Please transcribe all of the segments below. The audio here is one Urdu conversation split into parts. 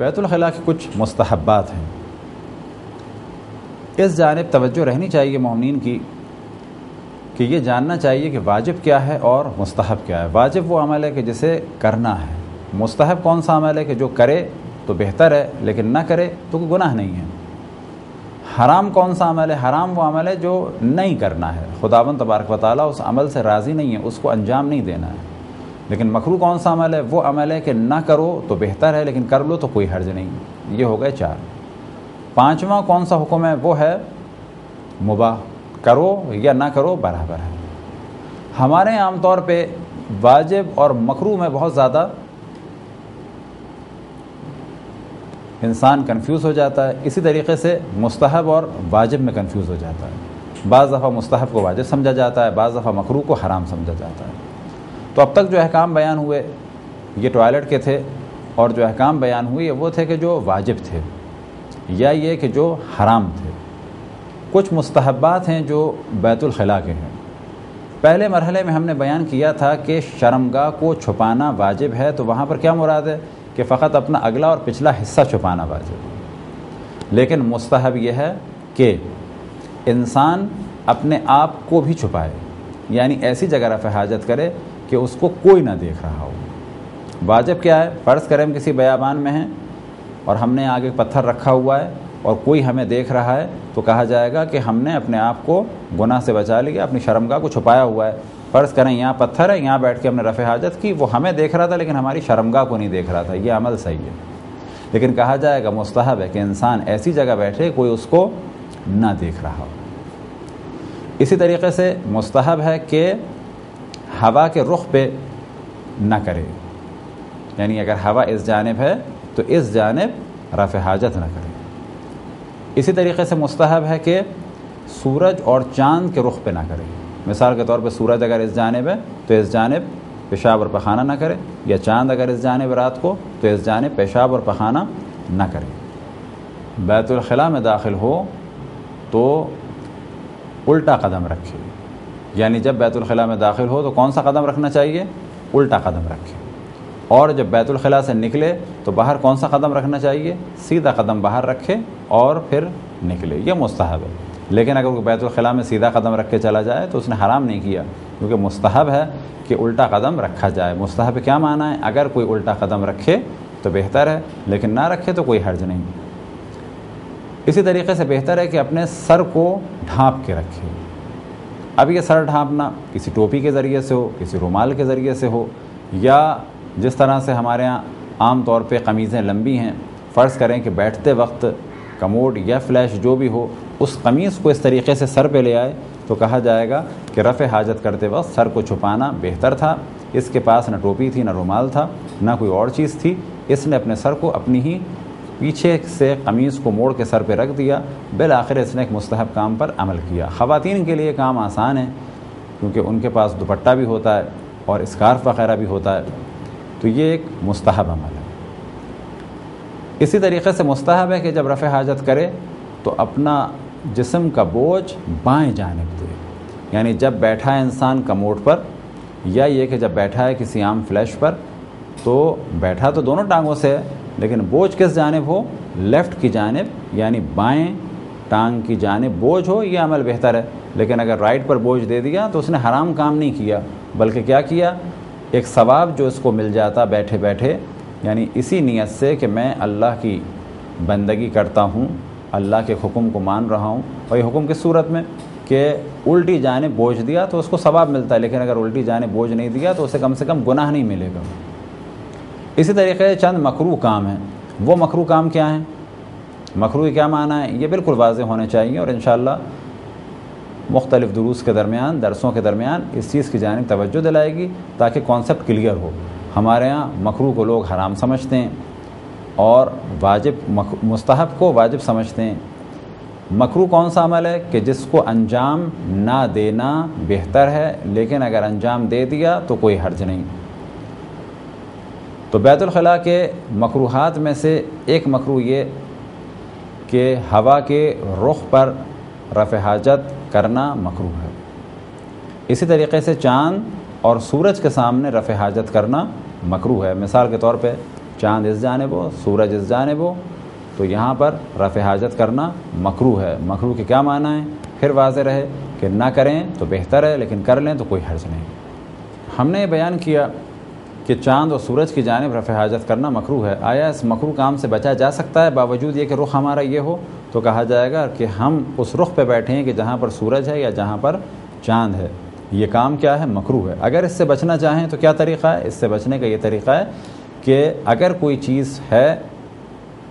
بیت الخلاء کے کچھ مستحبات ہیں، اس جانب توجہ رہنی چاہیے مومنین کی کہ یہ جاننا چاہیے کہ واجب کیا ہے اور مستحب کیا ہے۔ واجب وہ عمل ہے کہ جسے کرنا ہے، مستحب کون سا عمل ہے کہ جو کرے تو بہتر ہے لیکن نہ کرے تو کوئی گناہ نہیں ہے۔ حرام کون سا عمل ہے؟ حرام وہ عمل ہے جو نہیں کرنا ہے، خداوند تبارک و تعالیٰ اس عمل سے راضی نہیں ہے، اس کو انجام نہیں دینا ہے۔ لیکن مکروہ کون سا عمل ہے؟ وہ عمل ہے کہ نہ کرو تو بہتر ہے لیکن کر لو تو کوئی حرج نہیں۔ یہ ہو گئے 4۔ 5واں کون سا حکم ہے؟ وہ ہے مباح، کرو یا نہ کرو برابر ہے۔ ہمارے عام طور پہ واجب اور مکروہ میں بہت زیادہ انسان کنفیوز ہو جاتا ہے، اسی طریقے سے مستحب اور واجب میں کنفیوز ہو جاتا ہے۔ بعض دفعہ مستحب کو واجب سمجھا جاتا ہے، بعض دفعہ مکروہ کو حرام سمجھا جاتا ہے۔ تو اب تک جو احکام بیان ہوئے یہ ٹوائلٹ کے تھے، اور جو احکام بیان ہوئے وہ تھے کہ جو واجب تھے یا یہ کہ جو حرام تھے۔ کچھ مستحبات ہیں جو بیت الخلاء کے ہیں۔ پہلے مرحلے میں ہم نے بیان کیا تھا کہ شرمگاہ کو چھپانا واجب ہے، تو وہاں پر کیا مراد ہے کہ فقط اپنا اگلا اور پچھلا حصہ چھپانا واجب ہے، لیکن مستحب یہ ہے کہ انسان اپنے آپ کو بھی چھپائے، یعنی ایسی جگہ رفع حاجت کرے کہ اس کو کوئی نہ دیکھ رہا ہو۔ واجب کیا ہے؟ فرض کریں ہم کسی بیابان میں ہیں اور ہم نے آگے پتھر رکھا ہوا ہے اور کوئی ہمیں دیکھ رہا ہے، تو کہا جائے گا کہ ہم نے اپنے آپ کو گناہ سے بچا لیا، اپنی شرمگاہ کو چھپایا ہوا ہے۔ فرض کریں یہاں پتھر ہے، یہاں بیٹھ کے ہم نے رفع حاجت کی، وہ ہمیں دیکھ رہا تھا لیکن ہماری شرمگاہ کو نہیں دیکھ رہا تھا، یہ عمل صحیح ہے۔ لیکن کہا جائے گا مستحب ہے کہ انسان ایسی جگہ بیٹھے کوئی اس کو نہ دیکھ رہا ہو۔ اسی طریقے سے مستحب ہے کہ ہوا کے رخ پہ نہ کرے، یعنی اگر ہوا اس جانب ہے تو اس جانب رفع حاجت نہ کرے۔ اسی طریقے سے مستحب ہے کہ سورج اور چاند کے رخ پہ نہ کرے۔ مثال کے طور پہ سورج اگر اس جانب ہے تو اس جانب پیشاب اور پخانہ نہ کرے، یا چاند اگر اس جانب رات کو تو اس جانب پیشاب اور پخانہ نہ کرے۔ بیت الخلاء میں داخل ہو تو الٹا قدم رکھے، یعنی جب بیت الخلاء میں داخل ہو تو کون سا قدم رکھنا چاہیے؟ الٹا قدم رکھے۔ اور جب بیت الخلاء سے نکلے تو باہر کون سا قدم رکھنا چاہیے؟ سیدھا قدم باہر رکھے اور پھر نکلے، یہ مستحب ہے۔ لیکن اگر وہ بیت الخلاء میں سیدھا قدم رکھ کے چلا جائے تو اس نے حرام نہیں کیا، کیونکہ مستحب ہے کہ الٹا قدم رکھا جائے۔ مستحب کیا معنی ہے؟ اگر کوئی الٹا قدم رکھے تو بہتر ہے، لیکن نہ رکھے تو کوئی حرج نہیں۔ اسی طریقے سے بہتر ہے کہ اپنے سر کو ڈھانپ کے رکھے۔ اب یہ سر ڈھانپنا کسی ٹوپی کے ذریعے سے ہو، کسی رومال کے ذریعے سے ہو، یا جس طرح سے ہمارے ہاں عام طور پہ قمیضیں لمبی ہیں، فرض کریں کہ بیٹھتے وقت کموڈ یا فلیش جو بھی ہو اس قمیض کو اس طریقے سے سر پہ لے آئے تو کہا جائے گا کہ رفع حاجت کرتے وقت سر کو چھپانا بہتر تھا۔ اس کے پاس نہ ٹوپی تھی، نہ رومال تھا، نہ کوئی اور چیز تھی، اس نے اپنے سر کو اپنی ہی پیچھے سے قمیض کو موڑ کے سر پہ رکھ دیا، بالآخر اس نے ایک مستحب کام پر عمل کیا۔ خواتین کے لیے کام آسان ہے کیونکہ ان کے پاس دوپٹہ بھی ہوتا ہے اور اسکارف وغیرہ بھی ہوتا ہے، تو یہ ایک مستحب عمل ہے۔ اسی طریقے سے مستحب ہے کہ جب رفع حاجت کرے تو اپنا جسم کا بوجھ بائیں جانب دے، یعنی جب بیٹھا ہے انسان کموڈ پر، یا یہ کہ جب بیٹھا ہے کسی عام فلیش پر، تو بیٹھا تو دونوں ٹانگوں سے ہے لیکن بوجھ کس جانب ہو؟ لیفٹ کی جانب، یعنی بائیں ٹانگ کی جانب بوجھ ہو، یہ عمل بہتر ہے۔ لیکن اگر رائٹ پر بوجھ دے دیا تو اس نے حرام کام نہیں کیا، بلکہ کیا کیا؟ ایک ثواب جو اس کو مل جاتا بیٹھے بیٹھے، یعنی اسی نیت سے کہ میں اللہ کی بندگی کرتا ہوں، اللہ کے حکم کو مان رہا ہوں، اور یہ حکم کس صورت میں کہ الٹی جانب بوجھ دیا تو اس کو ثواب ملتا ہے، لیکن اگر الٹی جانب بوجھ نہیں دیا تو اسے کم سے کم گناہ نہیں ملے گا۔ اسی طریقے سے چند مکروہ کام ہیں۔ وہ مکروہ کام کیا ہیں؟ مکروہ کیا معنی ہے؟ یہ بالکل واضح ہونے چاہیے، اور انشاءاللہ مختلف دروس کے درمیان، درسوں کے درمیان اس چیز کی جانب توجہ دلائے گی تاکہ کانسیپٹ کلیئر ہو۔ ہمارے ہاں مکروہ کو لوگ حرام سمجھتے ہیں اور مستحب کو واجب سمجھتے ہیں۔ مکروہ کون سا عمل ہے کہ جس کو انجام نہ دینا بہتر ہے، لیکن اگر انجام دے دیا تو کوئی حرج نہیں۔ تو بیت الخلاء کے مکروہات میں سے ایک مکروہ یہ کہ ہوا کے رخ پر رفع حاجت کرنا مکروہ ہے۔ اسی طریقے سے چاند اور سورج کے سامنے رفع حاجت کرنا مکروہ ہے۔ مثال کے طور پہ چاند اس جانب ہو سورج اس جانب ہو تو یہاں پر رفع حاجت کرنا مکروہ ہے۔ مکروہ کے کیا معنی ہیں پھر واضح رہے کہ نہ کریں تو بہتر ہے لیکن کر لیں تو کوئی حرج نہیں۔ ہم نے یہ بیان کیا کہ چاند اور سورج کی جانب رفع حاجت کرنا مکروہ ہے، آیا اس مکروہ کام سے بچا جا سکتا ہے باوجود یہ کہ رخ ہمارا یہ ہو؟ تو کہا جائے گا کہ ہم اس رخ پہ بیٹھے ہیں کہ جہاں پر سورج ہے یا جہاں پر چاند ہے، یہ کام کیا ہے مکروہ ہے۔ اگر اس سے بچنا چاہیں تو کیا طریقہ ہے؟ اس سے بچنے کا یہ طریقہ ہے کہ اگر کوئی چیز ہے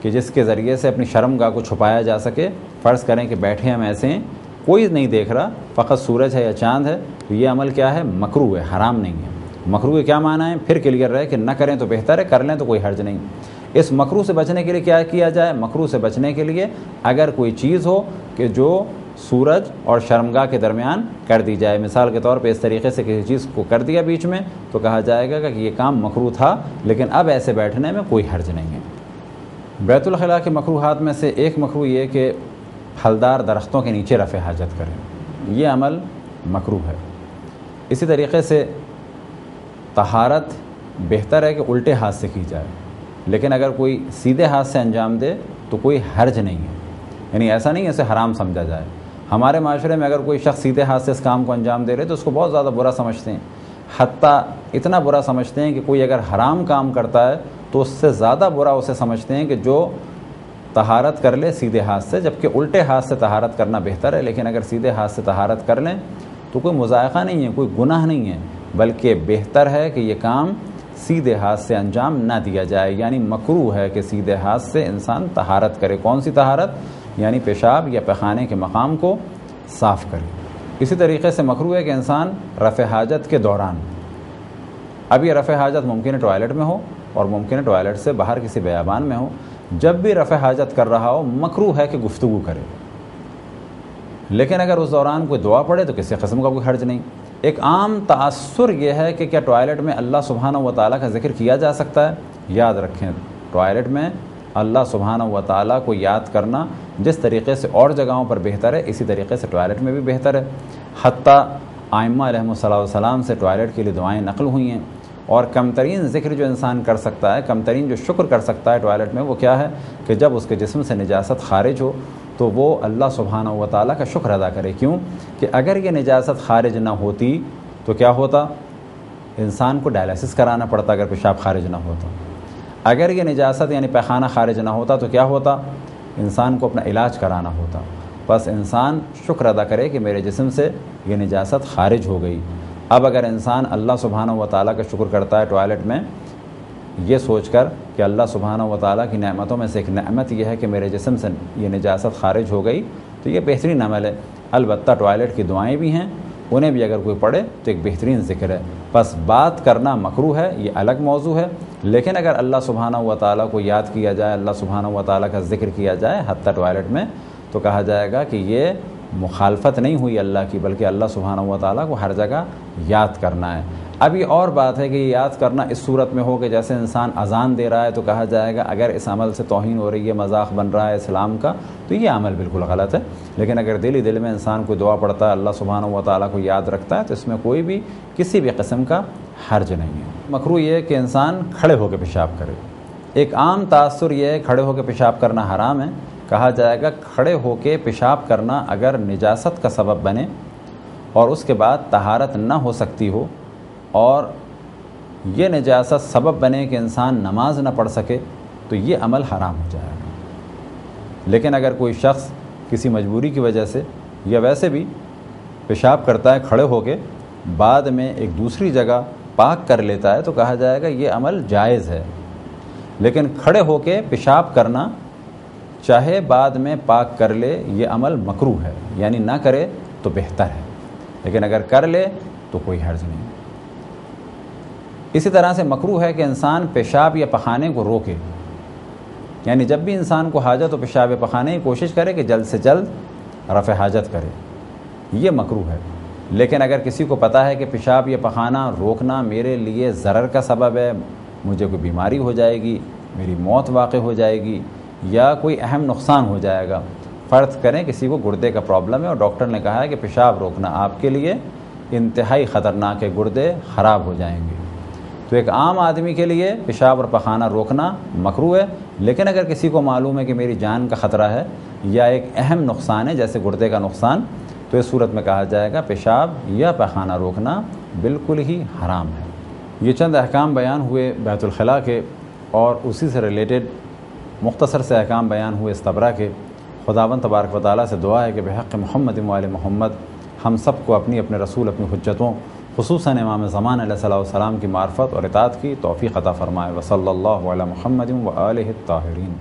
کہ جس کے ذریعے سے اپنی شرمگاہ کو چھپایا جا سکے، فرض کریں کہ بیٹھے ہم ایسے ہیں کوئی نہیں دیکھ رہا، فقط سورج ہے یا چاند ہے، تو یہ عمل کیا ہے مکروہ ہے، حرام نہیں ہے۔ مکروہ کے کیا معنی ہے پھر کلیئر رہے کہ نہ کریں تو بہتر ہے، کر لیں تو کوئی حرج نہیں۔ اس مکروہ سے بچنے کے لیے کیا کیا جائے؟ مکروہ سے بچنے کے لیے اگر کوئی چیز ہو کہ جو سورج اور شرمگاہ کے درمیان کر دی جائے، مثال کے طور پہ اس طریقے سے کسی چیز کو کر دیا بیچ میں، تو کہا جائے گا کہ یہ کام مکروہ تھا لیکن اب ایسے بیٹھنے میں کوئی حرج نہیں ہے۔ بیت الخلاء کے مکروہات میں سے ایک مکروہ یہ کہ پھلدار درختوں کے نیچے رفع حاجت کریں، یہ عمل مکروہ ہے۔ اسی طریقے سے طہارت بہتر ہے کہ الٹے ہاتھ سے کی جائے، لیکن اگر کوئی سیدھے ہاتھ سے انجام دے تو کوئی حرج نہیں ہے، یعنی ایسا نہیں اسے حرام سمجھا جائے۔ ہمارے معاشرے میں اگر کوئی شخص سیدھے ہاتھ سے اس کام کو انجام دے رہے تو اس کو بہت زیادہ برا سمجھتے ہیں، حتیٰ اتنا برا سمجھتے ہیں کہ کوئی اگر حرام کام کرتا ہے تو اس سے زیادہ برا اسے سمجھتے ہیں کہ جو طہارت کر لے سیدھے ہاتھ سے، جبکہ الٹے ہاتھ سے طہارت کرنا بہتر ہے۔ لیکن اگر سیدھے ہاتھ سے طہارت کر لیں تو کوئی مضائقہ نہیں ہے، کوئی گناہ نہیں ہے، بلکہ بہتر ہے کہ یہ کام سیدھے ہاتھ سے انجام نہ دیا جائے، یعنی مکروہ ہے کہ سیدھے ہاتھ سے انسان طہارت کرے۔ کون سی طہارت؟ یعنی پیشاب یا پیخانے کے مقام کو صاف کرے۔ اسی طریقے سے مکروہ ہے کہ انسان رفع حاجت کے دوران، اب یہ رفع حاجت ممکن ہے ٹوائلٹ میں ہو اور ممکن ہے ٹوائلٹ سے باہر کسی بیابان میں ہو، جب بھی رفع حاجت کر رہا ہو مکروہ ہے کہ گفتگو کرے، لیکن اگر اس دوران کوئی دعا پڑھے تو کسی قسم کا کوئی حرج نہیں۔ ایک عام تاثر یہ ہے کہ کیا ٹوائلٹ میں اللہ سبحانہ و تعالیٰ کا ذکر کیا جا سکتا ہے؟ یاد رکھیں ٹوائلٹ میں اللہ سبحانہ و تعالیٰ کو یاد کرنا جس طریقے سے اور جگہوں پر بہتر ہے اسی طریقے سے ٹوائلٹ میں بھی بہتر ہے۔ حتیٰ ائمہ علیہم السلام سے ٹوائلٹ کے لیے دعائیں نقل ہوئی ہیں، اور کم ترین ذکر جو انسان کر سکتا ہے، کم ترین جو شکر کر سکتا ہے ٹوائلٹ میں، وہ کیا ہے کہ جب اس کے جسم سے نجاست خارج ہو تو وہ اللہ سبحانہ و تعالیٰ کا شکر ادا کرے۔ کیوں کہ اگر یہ نجاست خارج نہ ہوتی تو کیا ہوتا؟ انسان کو ڈائلیسس کرانا پڑتا اگر پیشاب خارج نہ ہوتا۔ اگر یہ نجاست یعنی پیخانہ خارج نہ ہوتا تو کیا ہوتا؟ انسان کو اپنا علاج کرانا ہوتا۔ بس انسان شکر ادا کرے کہ میرے جسم سے یہ نجاست خارج ہو گئی۔ اب اگر انسان اللہ سبحانہ و تعالیٰ کا شکر کرتا ہے ٹوائلٹ میں یہ سوچ کر کہ اللہ سبحانہ و تعالیٰ کی نعمتوں میں سے ایک نعمت یہ ہے کہ میرے جسم سے یہ نجاست خارج ہو گئی، تو یہ بہترین عمل ہے۔ البتہ ٹوائلٹ کی دعائیں بھی ہیں، انہیں بھی اگر کوئی پڑھے تو ایک بہترین ذکر ہے۔ بس بات کرنا مکروہ ہے، یہ الگ موضوع ہے، لیکن اگر اللہ سبحانہ و تعالیٰ کو یاد کیا جائے، اللہ سبحانہ و تعالیٰ کا ذکر کیا جائے حتیٰ ٹوائلٹ میں، تو کہا جائے گا کہ یہ مخالفت نہیں ہوئی اللہ کی، بلکہ اللہ سبحانہ و تعالیٰ کو ہر جگہ یاد کرنا ہے۔ اب یہ اور بات ہے کہ یہ یاد کرنا اس صورت میں ہو کہ جیسے انسان اذان دے رہا ہے تو کہا جائے گا اگر اس عمل سے توہین ہو رہی ہے، مذاق بن رہا ہے اسلام کا، تو یہ عمل بالکل غلط ہے۔ لیکن اگر دل میں انسان کوئی دعا پڑھتا ہے، اللہ سبحانہ و تعالیٰ کو یاد رکھتا ہے، تو اس میں کوئی بھی کسی بھی قسم کا حرج نہیں ہے۔ مکروہ یہ ہے کہ انسان کھڑے ہو کے پیشاب کرے۔ ایک عام تاثر یہ ہے کھڑے ہو کے پیشاب کرنا حرام ہے۔ کہا جائے گا کھڑے ہو کے پیشاب کرنا اگر نجاست کا سبب بنے اور اس کے بعد طہارت نہ ہو سکتی ہو اور یہ نجاست سبب بنے کہ انسان نماز نہ پڑھ سکے تو یہ عمل حرام ہو جائے گا۔ لیکن اگر کوئی شخص کسی مجبوری کی وجہ سے یا ویسے بھی پیشاب کرتا ہے کھڑے ہو کے، بعد میں ایک دوسری جگہ پاک کر لیتا ہے تو کہا جائے گا یہ عمل جائز ہے۔ لیکن کھڑے ہو کے پیشاب کرنا چاہے بعد میں پاک کر لے یہ عمل مکروہ ہے، یعنی نہ کرے تو بہتر ہے، لیکن اگر کر لے تو کوئی حرج نہیں۔ اسی طرح سے مکروہ ہے کہ انسان پیشاب یا پخانے کو روکے، یعنی جب بھی انسان کو حاجت ہو پیشاب یا پخانے کی کوشش کرے کہ جلد سے جلد رفع حاجت کرے، یہ مکروہ ہے۔ لیکن اگر کسی کو پتہ ہے کہ پیشاب یا پخانہ روکنا میرے لیے ضرر کا سبب ہے، مجھے کوئی بیماری ہو جائے گی، میری موت واقع ہو جائے گی یا کوئی اہم نقصان ہو جائے گا، فرض کریں کسی کو گردے کا پرابلم ہے اور ڈاکٹر نے کہا ہے کہ پیشاب روکنا آپ کے لیے انتہائی خطرناک ہے، گردے خراب ہو جائیں گے، تو ایک عام آدمی کے لیے پیشاب اور پخانہ روکنا مکروہ ہے، لیکن اگر کسی کو معلوم ہے کہ میری جان کا خطرہ ہے یا ایک اہم نقصان ہے جیسے گردے کا نقصان، تو اس صورت میں کہا جائے گا پیشاب یا پخانہ روکنا بالکل ہی حرام ہے۔ یہ چند احکام بیان ہوئے بیت الخلاء کے، اور اسی سے ریلیٹڈ مختصر سے احکام بیان ہوئے استبرا کے۔ خداوند تبارک و تعالیٰ سے دعا ہے کہ بحق محمد و آل محمد ہم سب کو اپنی اپنے رسول اپنی حجتوں خصوصاً امام زمان علیہ الصلوۃ والسلام کی معرفت اور اطاعت کی توفیق عطا فرمائے۔ وصلی اللہ علی محمد و آلہ الطاہرین۔